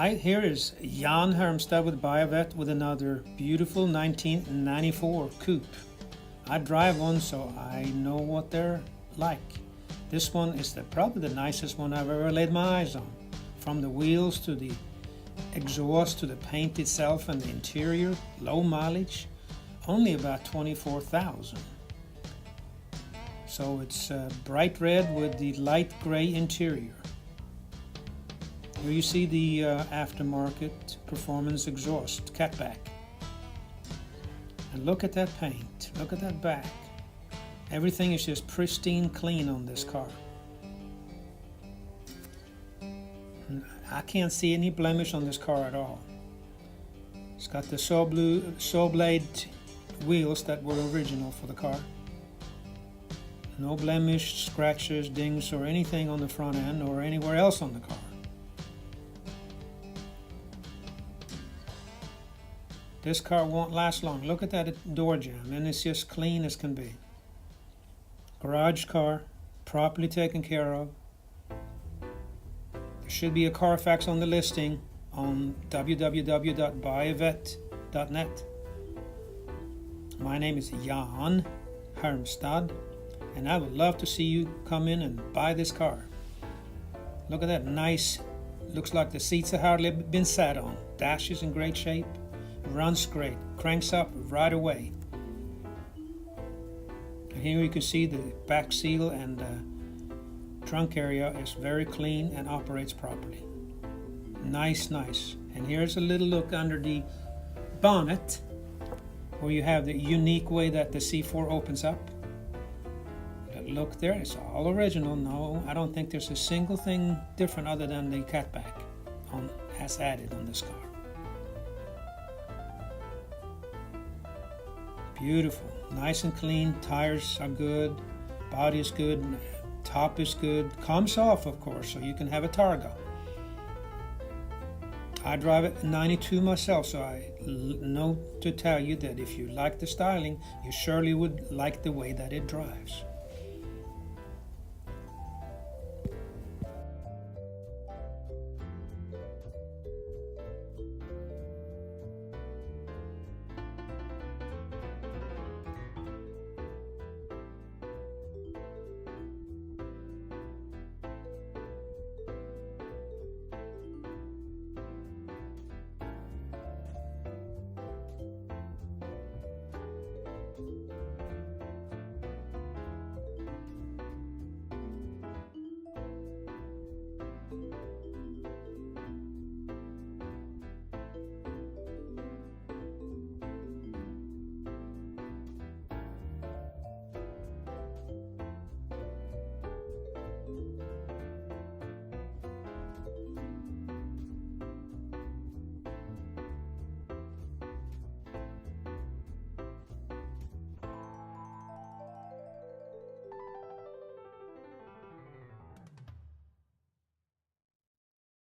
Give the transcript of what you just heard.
Hi, here is Jan Hermstad with BioVet with another beautiful 1994 coupe. I drive one, so I know what they're like. This one is probably the nicest one I've ever laid my eyes on. From the wheels to the exhaust to the paint itself and the interior, low mileage, only about 24,000. So it's bright red with the light gray interior. Here you see the aftermarket performance exhaust, catback. And look at that paint, look at that back. Everything is just pristine clean on this car. I can't see any blemish on this car at all. It's got the saw blade wheels that were original for the car. No blemish, scratches, dings, or anything on the front end or anywhere else on the car. This car won't last long. Look at that door jamb, and it's just clean as can be. Garage car, properly taken care of. There should be a Carfax on the listing on www.biovet.net. My name is Jan Hermstad, and I would love to see you come in and buy this car. Look at that nice, looks like the seats have hardly been sat on. Dash is in great shape. Runs great, cranks up right away. And here you can see the back seal and trunk area is very clean and operates properly. Nice. And here's a little look under the bonnet where you have the unique way that the C4 opens up. That look there, it's all original. No, I don't think there's a single thing different other than the catback as added on this car. Beautiful, nice and clean, tires are good, body is good, top is good, comes off of course, so you can have a Targa. I drive it 92 myself, so I know to tell you that if you like the styling, you surely would like the way that it drives.